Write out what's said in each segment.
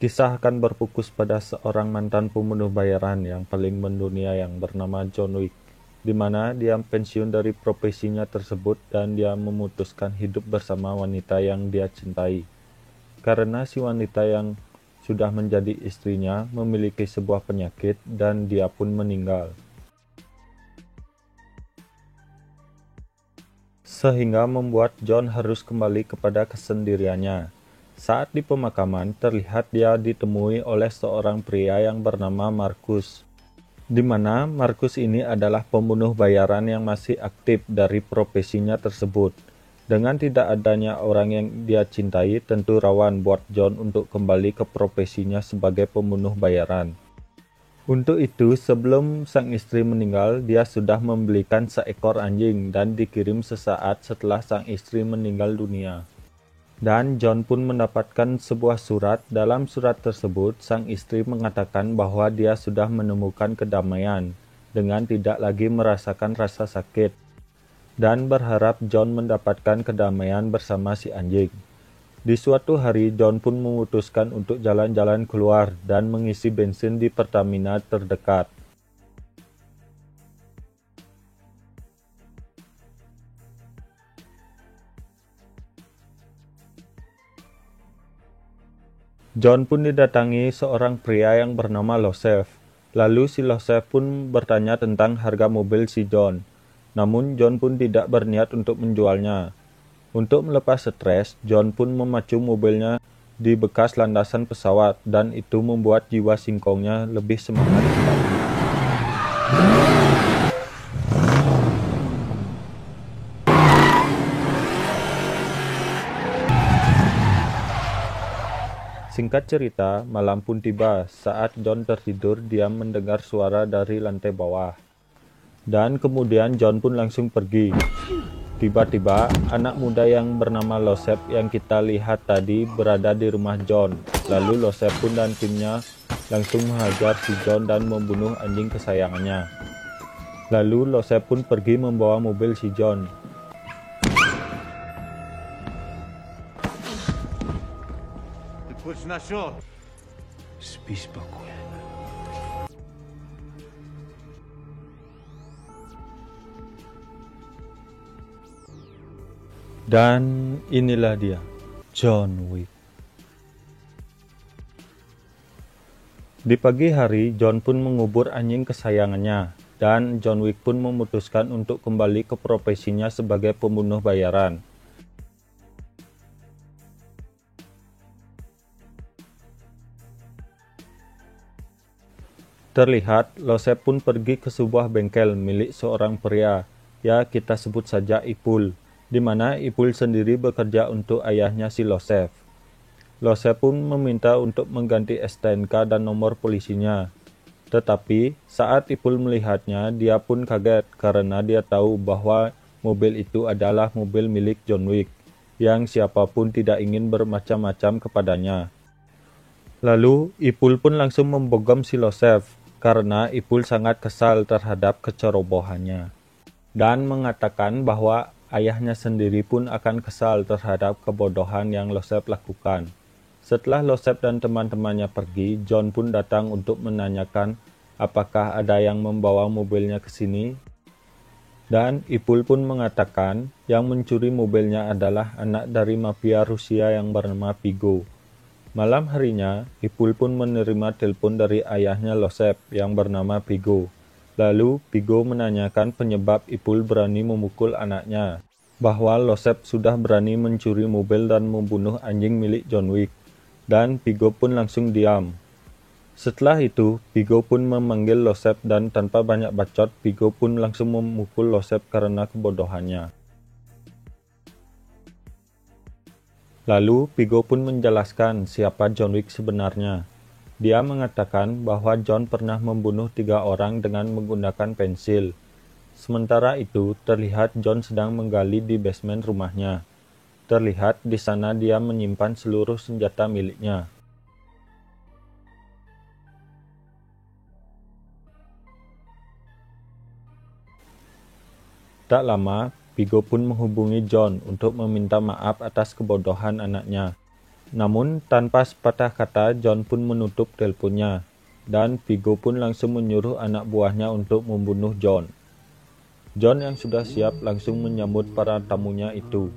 Kisah akan berfokus pada seorang mantan pembunuh bayaran yang paling mendunia yang bernama John Wick, di mana dia pensiun dari profesinya tersebut dan dia memutuskan hidup bersama wanita yang dia cintai. Karena si wanita yang sudah menjadi istrinya memiliki sebuah penyakit dan dia pun meninggal. Sehingga membuat John harus kembali kepada kesendiriannya. Saat di pemakaman, terlihat dia ditemui oleh seorang pria yang bernama Marcus, di mana Marcus ini adalah pembunuh bayaran yang masih aktif dari profesinya tersebut. Dengan tidak adanya orang yang dia cintai, tentu rawan buat John untuk kembali ke profesinya sebagai pembunuh bayaran. Untuk itu, sebelum sang istri meninggal, dia sudah membelikan seekor anjing dan dikirim sesaat setelah sang istri meninggal dunia. Dan John pun mendapatkan sebuah surat. Dalam surat tersebut, sang istri mengatakan bahwa dia sudah menemukan kedamaian dengan tidak lagi merasakan rasa sakit dan berharap John mendapatkan kedamaian bersama si anjing. Di suatu hari, John pun memutuskan untuk jalan-jalan keluar dan mengisi bensin di Pertamina terdekat. John pun didatangi seorang pria yang bernama Losef. Lalu si Losef pun bertanya tentang harga mobil si John. Namun John pun tidak berniat untuk menjualnya. Untuk melepas stres, John pun memacu mobilnya di bekas landasan pesawat dan itu membuat jiwa singkongnya lebih semangat kembali. Singkat cerita, malam pun tiba. Saat John tertidur, dia mendengar suara dari lantai bawah. Dan kemudian John pun langsung pergi. Tiba-tiba, anak muda yang bernama Losef yang kita lihat tadi berada di rumah John. Lalu Losef pun dan timnya langsung menghajar si John dan membunuh anjing kesayangannya. Lalu Losef pun pergi membawa mobil si John. Хоч на що? Спи спокойно. Dan inilah dia, John Wick. Di pagi hari, John pun mengubur anjing kesayangannya, dan John Wick pun memutuskan untuk kembali ke profesinya sebagai pembunuh bayaran. Terlihat, Losef pun pergi ke sebuah bengkel milik seorang pria, ya kita sebut saja Ipul, di mana Ipul sendiri bekerja untuk ayahnya si Losef. Losef pun meminta untuk mengganti STNK dan nomor polisinya. Tetapi, saat Ipul melihatnya, dia pun kaget karena dia tahu bahwa mobil itu adalah mobil milik John Wick, yang siapapun tidak ingin bermacam-macam kepadanya. Lalu, Ipul pun langsung membogam si Losef, karena Ipul sangat kesal terhadap kecerobohannya, dan mengatakan bahwa ayahnya sendiri pun akan kesal terhadap kebodohan yang Losef lakukan. Setelah Losef dan teman-temannya pergi, John pun datang untuk menanyakan apakah ada yang membawa mobilnya ke sini. Dan Ipul pun mengatakan yang mencuri mobilnya adalah anak dari mafia Rusia yang bernama Pigo. Malam harinya, Ipul pun menerima telepon dari ayahnya Losef yang bernama Pigo. Lalu, Pigo menanyakan penyebab Ipul berani memukul anaknya, bahwa Losef sudah berani mencuri mobil dan membunuh anjing milik John Wick, dan Pigo pun langsung diam. Setelah itu, Pigo pun memanggil Losef dan tanpa banyak bacot, Pigo pun langsung memukul Losef karena kebodohannya. Lalu, Pigo pun menjelaskan siapa John Wick sebenarnya. Dia mengatakan bahwa John pernah membunuh 3 orang dengan menggunakan pensil. Sementara itu, terlihat John sedang menggali di basement rumahnya. Terlihat di sana dia menyimpan seluruh senjata miliknya. Tak lama, Pigo pun menghubungi John untuk meminta maaf atas kebodohan anaknya. Namun tanpa sepatah kata John pun menutup teleponnya, dan Vigo pun langsung menyuruh anak buahnya untuk membunuh John. John yang sudah siap langsung menyambut para tamunya itu.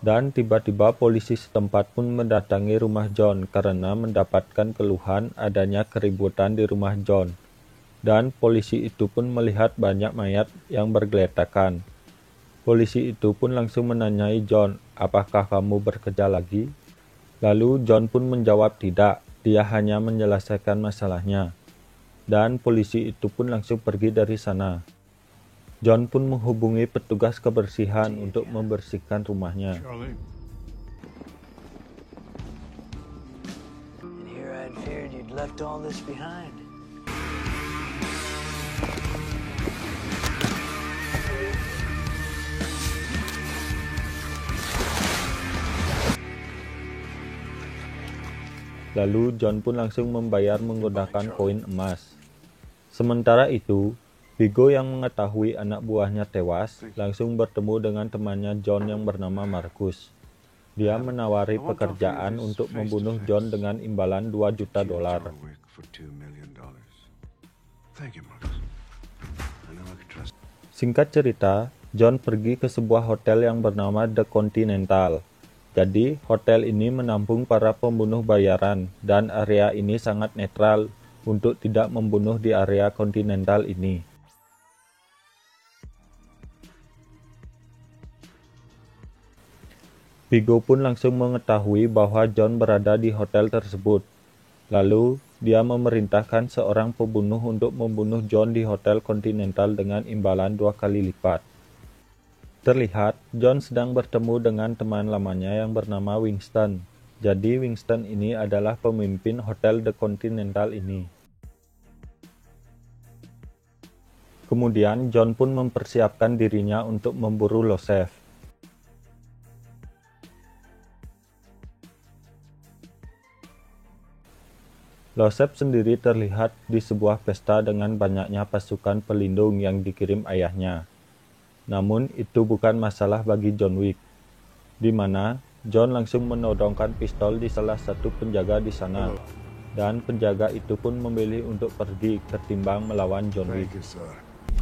Dan tiba-tiba polisi setempat pun mendatangi rumah John karena mendapatkan keluhan adanya keributan di rumah John. Dan polisi itu pun melihat banyak mayat yang bergeletakan. Polisi itu pun langsung menanyai John, apakah kamu bekerja lagi? Lalu John pun menjawab tidak, dia hanya menyelesaikan masalahnya. Dan polisi itu pun langsung pergi dari sana. John pun menghubungi petugas kebersihan untuk membersihkan rumahnya. Charlie. And here I'd feared you'd left all this behind. Lalu John pun langsung membayar menggunakan koin emas. Sementara itu, Vigo yang mengetahui anak buahnya tewas langsung bertemu dengan temannya John yang bernama Marcus. Dia menawari pekerjaan untuk membunuh John dengan imbalan $2 juta. For $2 million. Thank you, Marcus. I know I can trust. Singkat cerita, John pergi ke sebuah hotel yang bernama The Continental. Jadi, hotel ini menampung para pembunuh bayaran dan area ini sangat netral untuk tidak membunuh di area Continental ini. Vigo pun langsung mengetahui bahwa John berada di hotel tersebut. Lalu, dia memerintahkan seorang pembunuh untuk membunuh John di Hotel Continental dengan imbalan 2 kali lipat. Terlihat, John sedang bertemu dengan teman lamanya yang bernama Winston. Jadi, Winston ini adalah pemimpin Hotel The Continental ini. Kemudian, John pun mempersiapkan dirinya untuk memburu Losef. Losef sendiri terlihat di sebuah pesta dengan banyaknya pasukan pelindung yang dikirim ayahnya. Namun itu bukan masalah bagi John Wick, di mana John langsung menodongkan pistol di salah satu penjaga di sana, dan penjaga itu pun memilih untuk pergi ketimbang melawan John Wick. Thank you, sir.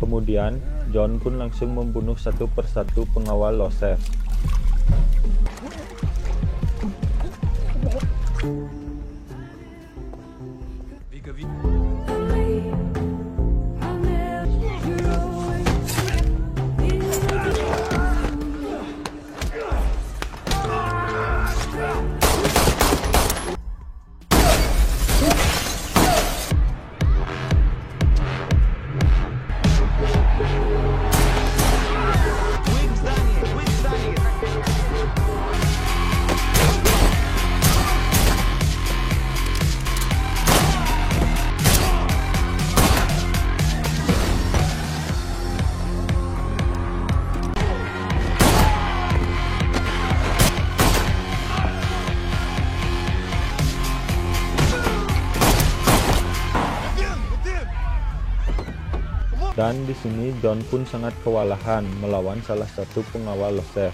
Kemudian John pun langsung membunuh satu persatu pengawal Losef. Dan di sini John pun sangat kewalahan melawan salah satu pengawal Losef,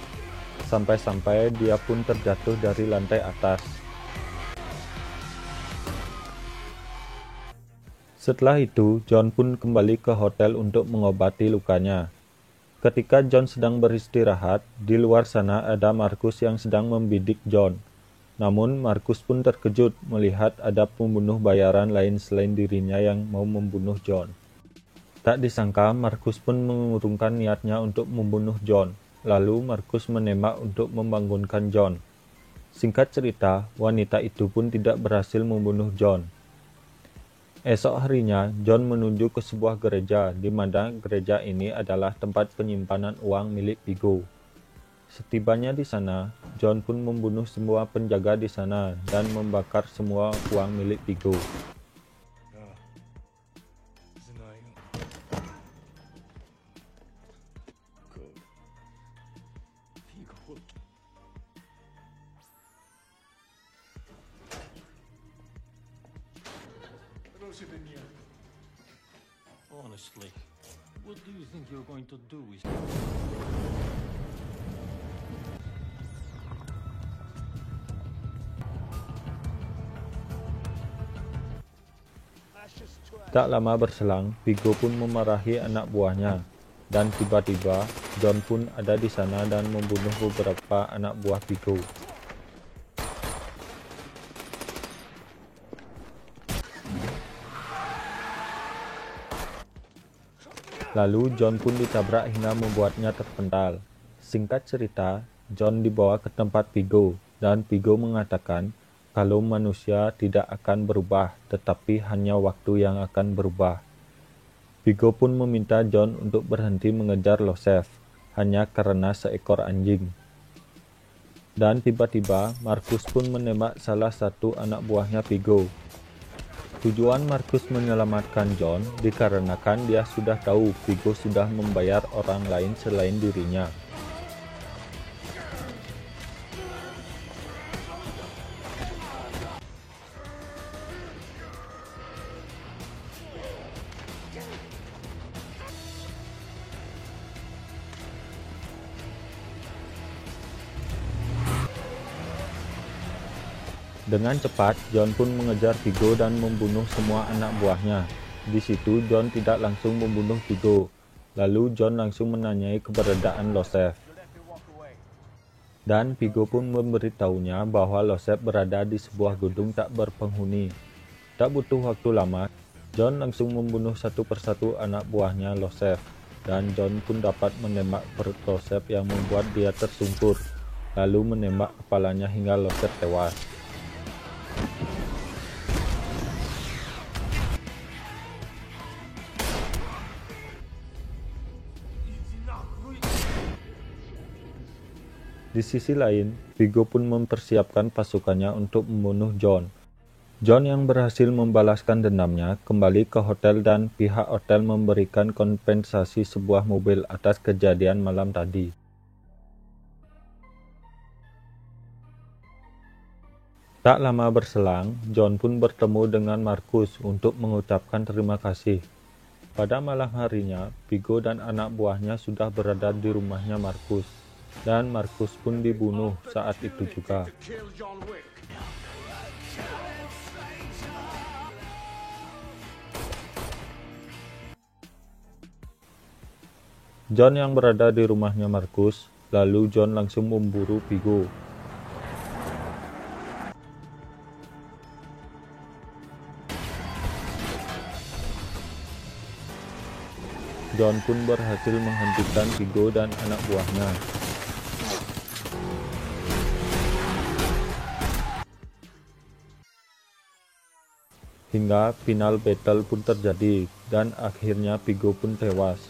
sampai-sampai dia pun terjatuh dari lantai atas. Setelah itu, John pun kembali ke hotel untuk mengobati lukanya. Ketika John sedang beristirahat, di luar sana ada Marcus yang sedang membidik John. Namun Marcus pun terkejut melihat ada pembunuh bayaran lain selain dirinya yang mau membunuh John. Tak disangka, Marcus pun mengurungkan niatnya untuk membunuh John. Lalu Marcus menembak untuk membangunkan John. Singkat cerita, wanita itu pun tidak berhasil membunuh John. Esok harinya, John menuju ke sebuah gereja, di mana gereja ini adalah tempat penyimpanan uang milik Vigo. Setibanya di sana, John pun membunuh semua penjaga di sana dan membakar semua uang milik Vigo. Honestly, what do you think you're going to do with... Tak lama berselang, Vigo pun memarahi anak buahnya, dan tiba-tiba John pun ada di sana dan membunuh beberapa anak buah Vigo. Lalu John pun ditabrak hingga membuatnya terpental. Singkat cerita, John dibawa ke tempat Vigo, dan Vigo mengatakan kalau manusia tidak akan berubah, tetapi hanya waktu yang akan berubah. Vigo pun meminta John untuk berhenti mengejar Losef, hanya karena seekor anjing. Dan tiba-tiba, Marcus pun menembak salah satu anak buahnya Vigo. Tujuan Marcus menyelamatkan John dikarenakan dia sudah tahu Vigo sudah membayar orang lain selain dirinya. Dengan cepat, John pun mengejar Vigo dan membunuh semua anak buahnya. Di situ, John tidak langsung membunuh Vigo. Lalu, John langsung menanyai keberadaan Losef. Dan Vigo pun memberitahunya bahwa Losef berada di sebuah gedung tak berpenghuni. Tak butuh waktu lama, John langsung membunuh satu persatu anak buahnya Losef. Dan John pun dapat menembak perut Losef yang membuat dia tersungkur, lalu menembak kepalanya hingga Losef tewas. Di sisi lain, Vigo pun mempersiapkan pasukannya untuk membunuh John. John yang berhasil membalaskan dendamnya kembali ke hotel dan pihak hotel memberikan kompensasi sebuah mobil atas kejadian malam tadi. Tak lama berselang, John pun bertemu dengan Marcus untuk mengucapkan terima kasih. Pada malam harinya, Vigo dan anak buahnya sudah berada di rumahnya Marcus. Dan Marcus pun dibunuh saat itu juga. John yang berada di rumahnya Marcus, lalu John langsung memburu Vigo. John pun berhasil menghentikan Vigo dan anak buahnya. Hingga final battle pun terjadi, dan akhirnya Vigo pun tewas.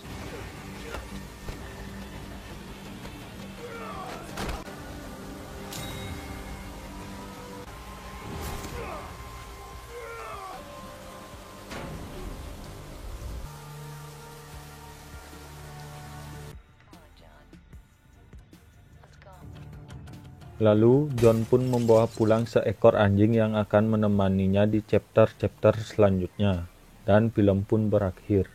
Lalu, John pun membawa pulang seekor anjing yang akan menemaninya di chapter-chapter selanjutnya, dan film pun berakhir.